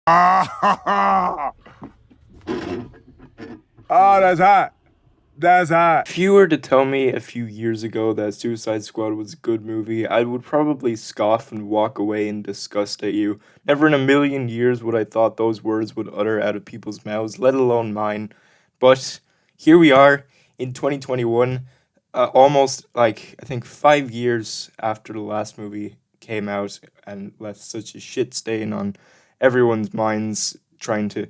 Oh, that's hot. That's hot. If you were to tell me a few years ago that Suicide Squad was a good movie, I would probably scoff and walk away in disgust at you. Never in a million years would I thought those words would utter out of people's mouths, let alone mine. But here we are in 2021, almost like I think 5 years after the last movie came out and left such a shit stain on everyone's minds, trying to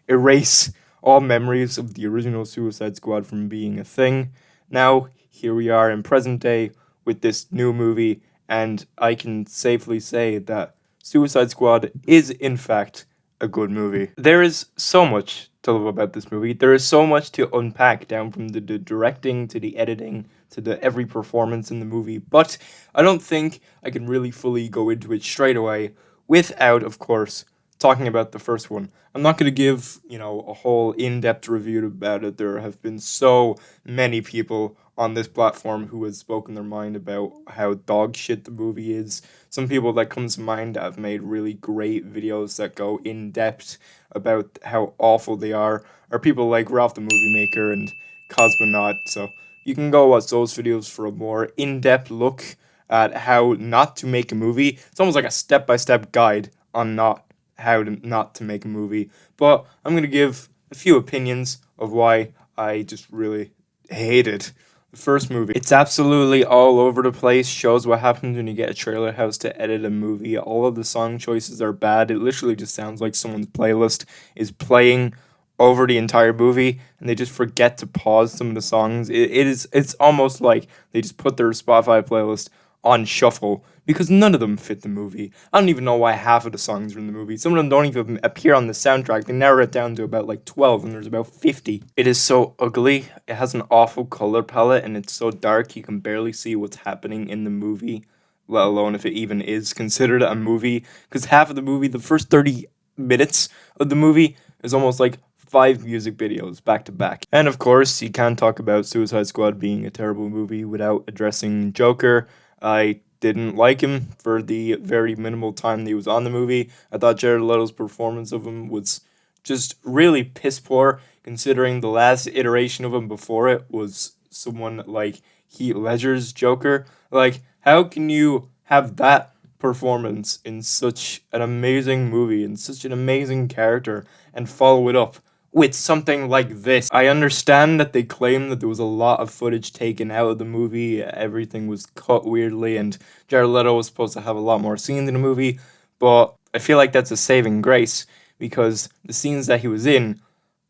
erase all memories of the original Suicide Squad from being a thing. Now, here we are in present day with this new movie, and I can safely say that Suicide Squad is, in fact, a good movie. There is so much to love about this movie. There is so much to unpack, down from the directing to the editing to the every performance in the movie, but I don't think I can really fully go into it straight away without, of course, talking about the first one. I'm not going to give, a whole in-depth review about it. There have been so many people on this platform who have spoken their mind about how dog shit the movie is. Some people that come to mind have made really great videos that go in depth about how awful they are people like Ralph the Movie Maker and Cosmonaut. So you can go watch those videos for a more in-depth look at how not to make a movie. It's almost like a step-by-step guide on how not to make a movie. But I'm going to give a few opinions of why I just really hated the first movie. It's absolutely all over the place, shows what happens when you get a trailer house to edit a movie. All of the song choices are bad. It literally just sounds like someone's playlist is playing over the entire movie and they just forget to pause some of the songs. It's almost like they just put their Spotify playlist on shuffle because none of them fit the movie. I don't even know why half of the songs are in the movie. Some of them don't even appear on the soundtrack. They narrow it down to about like 12 and there's about 50. It is so ugly. It has an awful color palette and it's so dark you can barely see what's happening in the movie, let alone if it even is considered a movie, because half of the movie, the first 30 minutes of the movie, is almost like 5 music videos back to back. And of course, you can't talk about Suicide Squad being a terrible movie without addressing Joker. I didn't like him for the very minimal time that he was on the movie. I thought Jared Leto's performance of him was just really piss poor, considering the last iteration of him before it was someone like Heath Ledger's Joker. Like, how can you have that performance in such an amazing movie and such an amazing character and follow it up with something like this? I understand that they claim that there was a lot of footage taken out of the movie, everything was cut weirdly, and Jared Leto was supposed to have a lot more scenes in the movie, but I feel like that's a saving grace because the scenes that he was in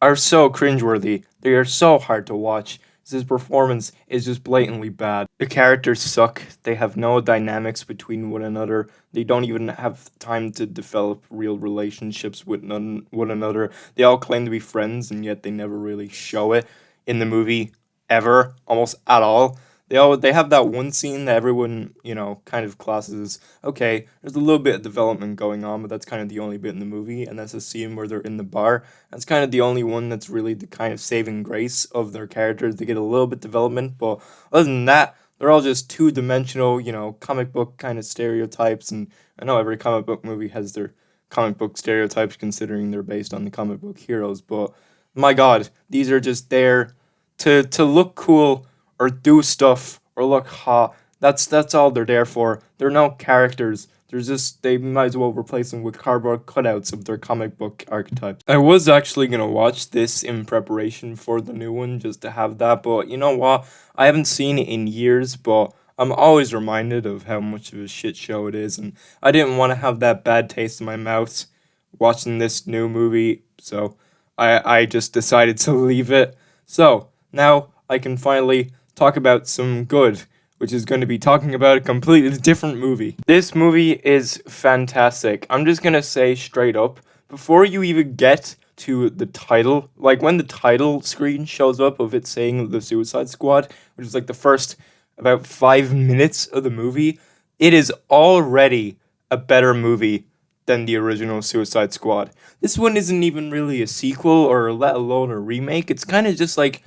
are so cringeworthy. They are so hard to watch. His performance is just blatantly bad. The characters suck. They have no dynamics between one another. They don't even have time to develop real relationships with one another. They all claim to be friends, and yet they never really show it in the movie ever, almost at all. They have that one scene that everyone, kind of classes, okay, there's a little bit of development going on, but that's kind of the only bit in the movie, and that's a scene where they're in the bar. That's kind of the only one that's really the kind of saving grace of their characters. They get a little bit development, but other than that, they're all just two-dimensional, comic book kind of stereotypes, and I know every comic book movie has their comic book stereotypes considering they're based on the comic book heroes, but my god, these are just there to look cool or do stuff or look hot. That's all they're there for. They're no characters. They might as well replace them with cardboard cutouts of their comic book archetypes. I was actually gonna watch this in preparation for the new one just to have that, but you know what? I haven't seen it in years, but I'm always reminded of how much of a shit show it is, and I didn't want to have that bad taste in my mouth watching this new movie, so I just decided to leave it. So now I can finally talk about some good, which is going to be talking about a completely different movie. This movie is fantastic. I'm just going to say straight up, before you even get to the title, like when the title screen shows up of it saying The Suicide Squad, which is like the first about 5 minutes of the movie, it is already a better movie than the original Suicide Squad. This one isn't even really a sequel or let alone a remake. It's kind of just like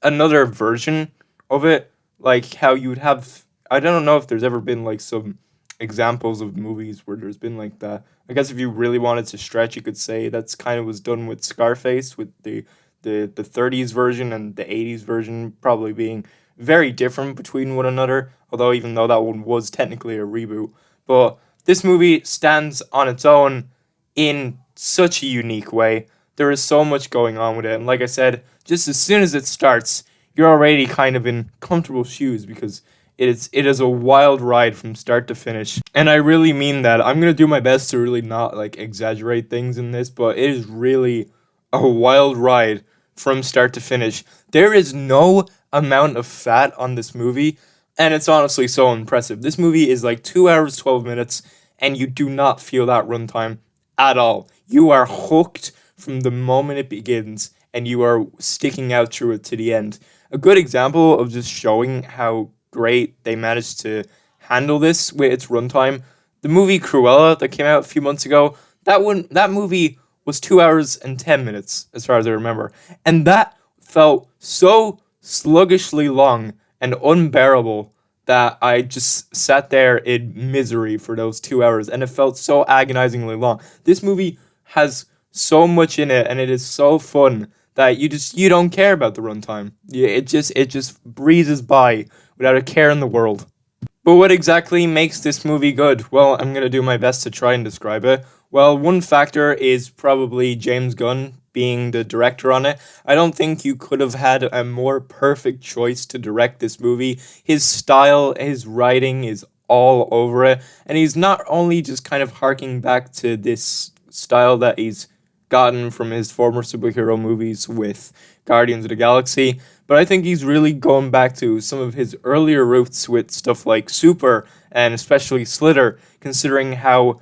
another version of it, like how you would have. I don't know if there's ever been like some examples of movies where there's been like that. I guess if you really wanted to stretch, you could say that's kind of was done with Scarface, with the 30s version and the 80s version probably being very different between one another, although even though that one was technically a reboot. But this movie stands on its own in such a unique way. There is so much going on with it, and like I said, just as soon as it starts, you're already kind of in comfortable shoes because it is a wild ride from start to finish. And I really mean that. I'm gonna do my best to really not like exaggerate things in this, but it is really a wild ride from start to finish. There is no amount of fat on this movie, and it's honestly so impressive. This movie is like 2 hours 12 minutes, and you do not feel that runtime at all. You are hooked from the moment it begins, and you are sticking out through it to the end. A good example of just showing how great they managed to handle this with its runtime. The movie Cruella that came out a few months ago, that movie was 2 hours and 10 minutes as far as I remember. And that felt so sluggishly long and unbearable that I just sat there in misery for those 2 hours, and it felt so agonizingly long. This movie has so much in it, and it is so fun that you don't care about the runtime. Yeah, it just breezes by without a care in the world. But what exactly makes this movie good? Well, I'm gonna do my best to try and describe it. Well, one factor is probably James Gunn being the director on it. I don't think you could have had a more perfect choice to direct this movie. His style, his writing is all over it, and he's not only just kind of harking back to this style that he's gotten from his former superhero movies with Guardians of the Galaxy, but I think he's really going back to some of his earlier roots with stuff like Super and especially Slither, considering how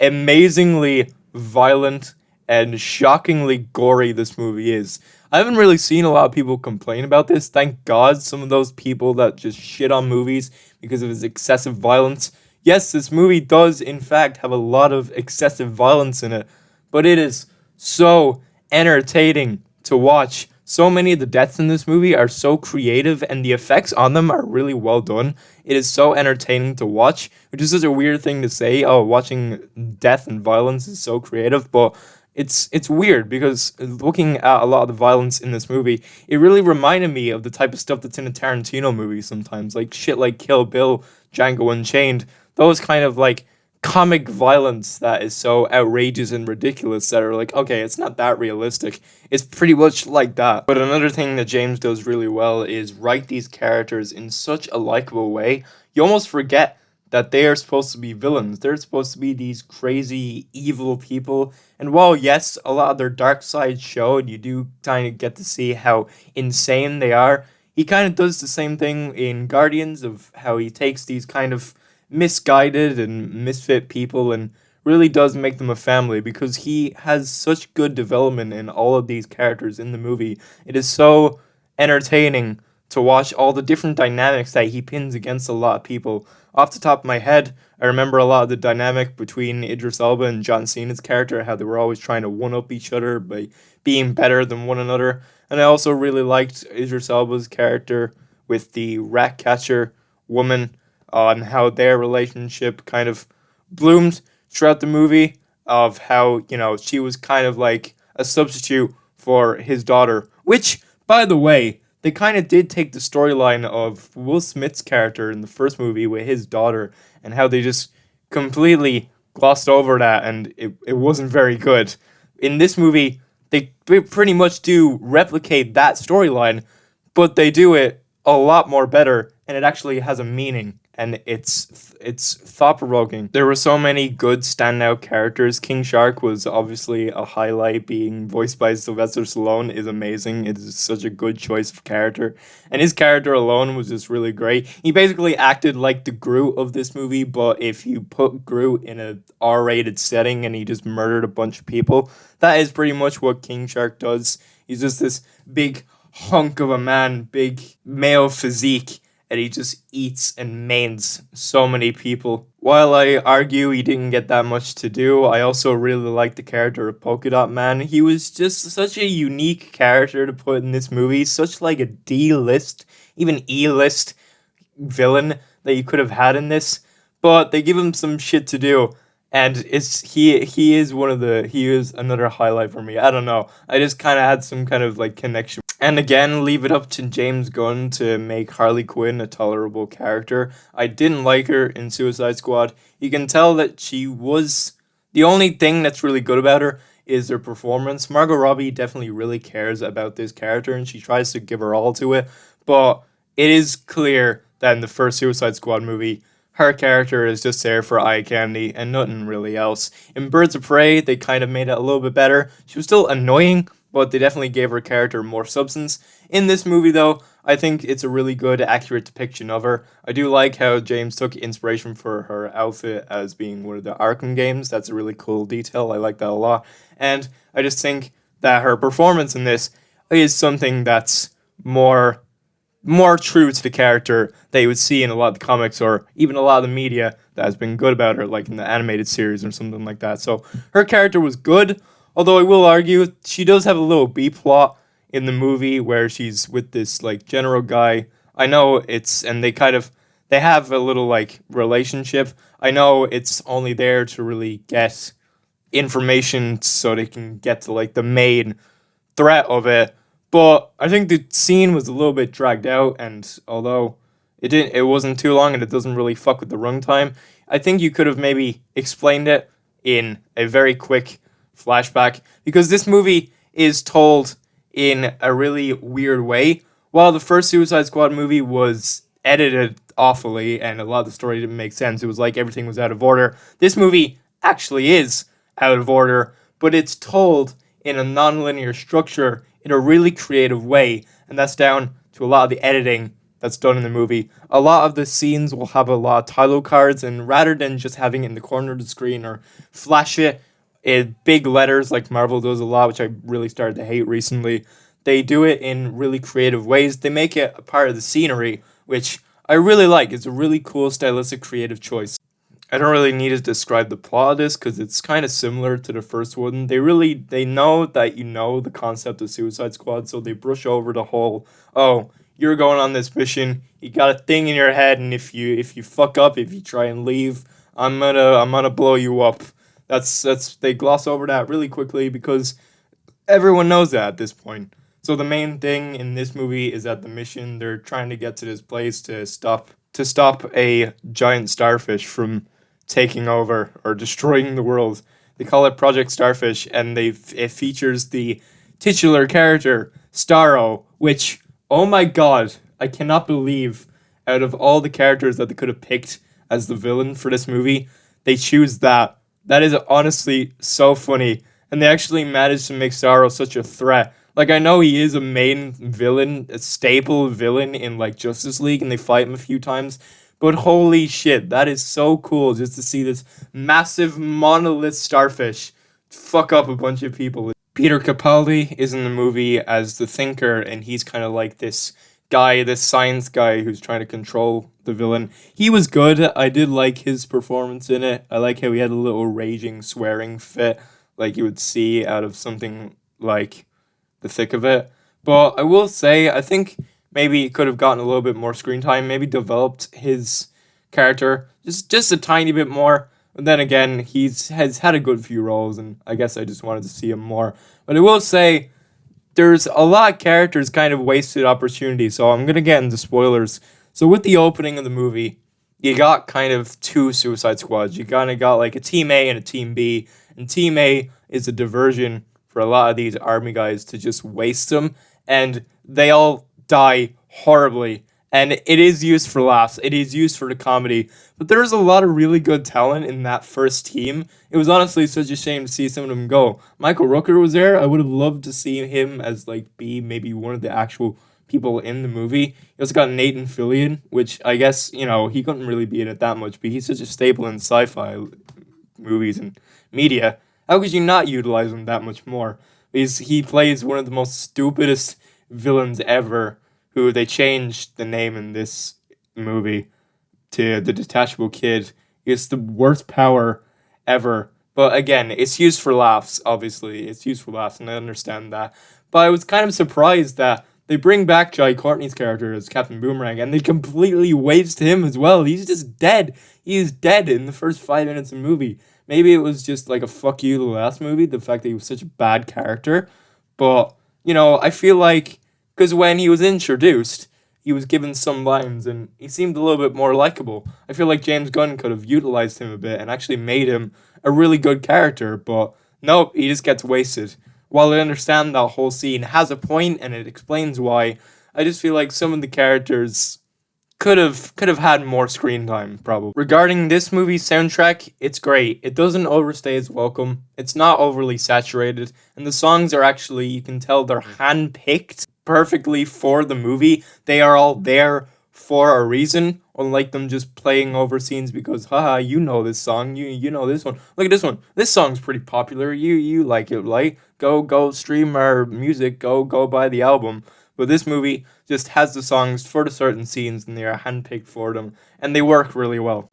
amazingly violent and shockingly gory this movie is. I haven't really seen a lot of people complain about this. Thank God, some of those people that just shit on movies because of its excessive violence. Yes, this movie does, in fact, have a lot of excessive violence in it, but it is so entertaining to watch. So many of the deaths in this movie are so creative, and the effects on them are really well done. It is so entertaining to watch, which is such a weird thing to say. Oh, watching death and violence is so creative, but it's weird because looking at a lot of the violence in this movie, it really reminded me of the type of stuff that's in a Tarantino movie sometimes, like shit like Kill Bill, Django Unchained, those kind of like comic violence that is so outrageous and ridiculous that are like, okay, it's not that realistic. It's pretty much like that. But another thing that James does really well is write these characters in such a likable way. You almost forget that they are supposed to be villains. They're supposed to be these crazy, evil people. And while, yes, a lot of their dark side showed, you do kind of get to see how insane they are. He kind of does the same thing in Guardians, of how he takes these kind of misguided and misfit people and really does make them a family, because he has such good development in all of these characters in the movie. It is so entertaining to watch all the different dynamics that he pins against a lot of people. Off the top of my head, I remember a lot of the dynamic between Idris Elba and John Cena's character, how they were always trying to one-up each other by being better than one another. And I also really liked Idris Elba's character with the rat catcher woman, on how their relationship kind of bloomed throughout the movie, of how, she was kind of like a substitute for his daughter, which, by the way, they kind of did take the storyline of Will Smith's character in the first movie with his daughter, and how they just completely glossed over that, and it wasn't very good. In this movie, they pretty much do replicate that storyline, but they do it a lot more better, and it actually has a meaning, and it's thought-provoking. There were so many good standout characters. King Shark was obviously a highlight. Being voiced by Sylvester Stallone is amazing. It is such a good choice of character, and his character alone was just really great. He basically acted like the Groot of this movie, but if you put Groot in a R-rated setting and he just murdered a bunch of people, that is pretty much what King Shark does. He's just this big hunk of a man, big male physique, and he just eats and mains so many people. While I argue he didn't get that much to do, I also really like the character of Polka Dot Man. He was just such a unique character to put in this movie, such like a D-list, even E-list villain that you could have had in this. but they give him some shit to do. And he is he is another highlight for me. I don't know. I just kind of had some kind of like connection. And again, leave it up to James Gunn to make Harley Quinn a tolerable character. I didn't like her in Suicide Squad. You can tell that she was the only thing that's really good about her is her performance. Margot Robbie definitely really cares about this character and she tries to give her all to it. But it is clear that in the first Suicide Squad movie, her character is just there for eye candy and nothing really else. In Birds of Prey, they kind of made it a little bit better. She was still annoying, but they definitely gave her character more substance. In this movie, though, I think it's a really good, accurate depiction of her. I do like how James took inspiration for her outfit as being one of the Arkham games. That's a really cool detail. I like that a lot. And I just think that her performance in this is something that's more true to the character that you would see in a lot of the comics or even a lot of the media that has been good about her, like in the animated series or something like that. So her character was good, although I will argue she does have a little B plot in the movie where she's with this like general guy. I know they have a little like relationship. I know it's only there to really get information so they can get to like the main threat of it. But I think the scene was a little bit dragged out, and although it wasn't too long, and it doesn't really fuck with the runtime, I think you could have maybe explained it in a very quick flashback because this movie is told in a really weird way. While the first Suicide Squad movie was edited awfully, and a lot of the story didn't make sense, it was like everything was out of order. This movie actually is out of order, but it's told in a non-linear structure in a really creative way, and that's down to a lot of the editing that's done in the movie. A lot of the scenes will have a lot of title cards, and rather than just having it in the corner of the screen or flash it in big letters like Marvel does a lot, which I really started to hate recently, they do it in really creative ways. They make it a part of the scenery, which I really like. It's a really cool stylistic creative choice. I don't really need to describe the plot of this because it's kind of similar to the first one. They know that you know the concept of Suicide Squad, so they brush over the whole, oh, you're going on this mission, you got a thing in your head, and if you fuck up, if you try and leave, I'm gonna blow you up. That's they gloss over that really quickly because everyone knows that at this point. So the main thing in this movie is that the mission they're trying to get to this place to stop a giant starfish from taking over or destroying the world. They call it Project Starfish, and it features the titular character Starro, which, oh my god, I cannot believe out of all the characters that they could have picked as the villain for this movie, they choose that. That is honestly so funny, and they actually managed to make Starro such a threat. Like, I know he is a main villain, a staple villain in like Justice League, and they fight him a few times. But holy shit, that is so cool just to see this massive monolith starfish fuck up a bunch of people. Peter Capaldi is in the movie as the Thinker, and he's kind of like this guy, this science guy who's trying to control the villain. He was good. I did like his performance in it. I like how he had a little raging, swearing fit like you would see out of something like The Thick of It. But I will say, I think maybe he could have gotten a little bit more screen time, maybe developed his character just a tiny bit more. But then again, has had a good few roles, and I guess I just wanted to see him more. But I will say, there's a lot of characters kind of wasted opportunity, so I'm going to get into spoilers. So with the opening of the movie, you got kind of two Suicide Squads. You kind of got like a Team A and a Team B, and Team A is a diversion for a lot of these army guys to just waste them, and they all die horribly. And it is used for laughs. It is used for the comedy. But there's a lot of really good talent in that first team. It was honestly such a shame to see some of them go. Michael Rooker was there. I would have loved to see him as like be maybe one of the actual people in the movie. You also got Nathan Fillion, which I guess, you know, he couldn't really be in it that much, but he's such a staple in sci-fi movies and media. How could you not utilize him that much more? Because he plays one of the most stupidest villains ever, who they changed the name in this movie to the Detachable Kid. It's the worst power ever. But again, it's used for laughs, obviously. It's used for laughs, and I understand that. But I was kind of surprised that They bring back Jai Courtney's character as Captain Boomerang, and they completely waste him as well. He's just dead. He is dead in the first 5 minutes of the movie. Maybe it was just like a fuck you to the last movie, the fact that he was such a bad character. But, I feel like, because when he was introduced, he was given some lines, and he seemed a little bit more likable. I feel like James Gunn could have utilized him a bit and actually made him a really good character, but nope, he just gets wasted. While I understand that whole scene has a point and it explains why, I just feel like some of the characters could have had more screen time, probably. Regarding this movie's soundtrack, it's great. It doesn't overstay its welcome. It's not overly saturated, and the songs are actually, you can tell they're hand-picked perfectly for the movie. They are all there for a reason, unlike them just playing over scenes because, haha, you know this song, you know this one. Look at this one. This song's pretty popular. You like it, like go stream our music, go buy the album. But this movie just has the songs for the certain scenes, and they are handpicked for them, and they work really well.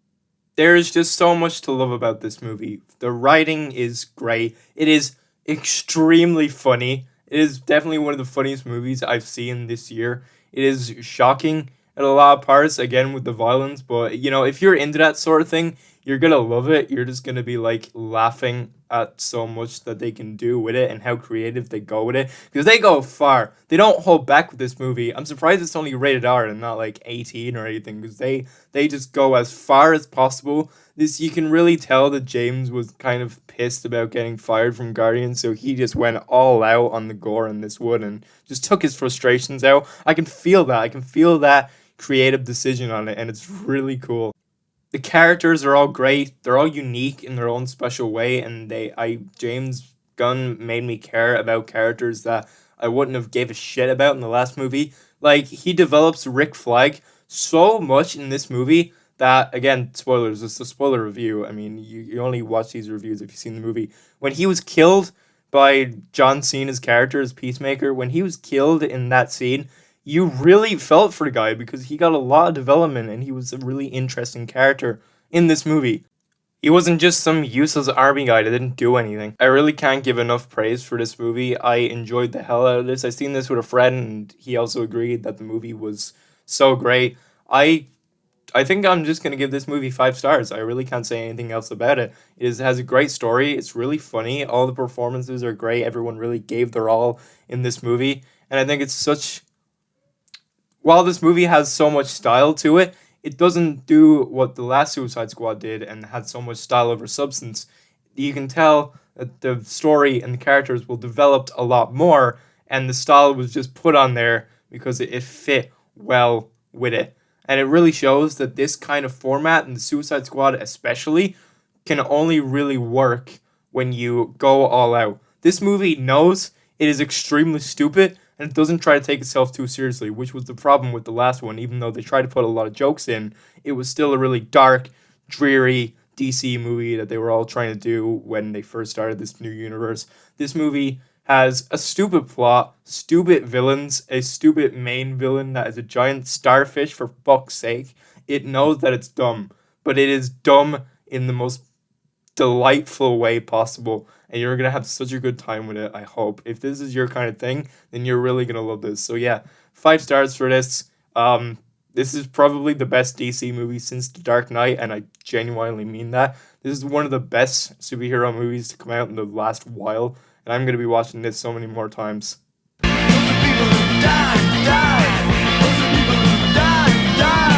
There is just so much to love about this movie. The writing is great. It is extremely funny. It is definitely one of the funniest movies I've seen this year. It is shocking at a lot of parts, again, with the violence, but, if you're into that sort of thing, you're gonna love it. You're just gonna be, laughing at so much that they can do with it and how creative they go with it, because they go far. They don't hold back with this movie. I'm surprised it's only rated R and not, 18 or anything, because they just go as far as possible. You can really tell that James was kind of pissed about getting fired from Guardians, so he just went all out on the gore in this one and just took his frustrations out. I can feel that. I can feel that creative decision on it, and it's really cool. The characters are all great. They're all unique in their own special way, and James Gunn made me care about characters that I wouldn't have gave a shit about in the last movie. He develops Rick Flag so much in this movie that, again, spoilers, it's a spoiler review. I mean, you only watch these reviews if you've seen the movie. When he was killed by John Cena's character as Peacemaker, when he was killed in that scene, you really felt for the guy because he got a lot of development and he was a really interesting character in this movie. He wasn't just some useless army guy that didn't do anything. I really can't give enough praise for this movie. I enjoyed the hell out of this. I seen this with a friend and he also agreed that the movie was so great. I think I'm just going to give this movie 5 stars. I really can't say anything else about it. It has a great story. It's really funny. All the performances are great. Everyone really gave their all in this movie. And I think it's while this movie has so much style to it, it doesn't do what the last Suicide Squad did and had so much style over substance. You can tell that the story and the characters will develop a lot more, and the style was just put on there because it fit well with it. And it really shows that this kind of format, and the Suicide Squad especially, can only really work when you go all out. This movie knows it is extremely stupid, and it doesn't try to take itself too seriously, which was the problem with the last one. Even though they tried to put a lot of jokes in, it was still a really dark, dreary DC movie that they were all trying to do when they first started this new universe. This movie has a stupid plot, stupid villains, a stupid main villain that is a giant starfish, for fuck's sake. It knows that it's dumb, but it is dumb in the most delightful way possible, and you're gonna have such a good time with it, I hope. If this is your kind of thing, then you're really gonna love this. So yeah, 5 stars for this. This is probably the best DC movie since The Dark Knight, and I genuinely mean that. This is one of the best superhero movies to come out in the last while, and I'm gonna be watching this so many more times. Those are people who die. Those are people who die.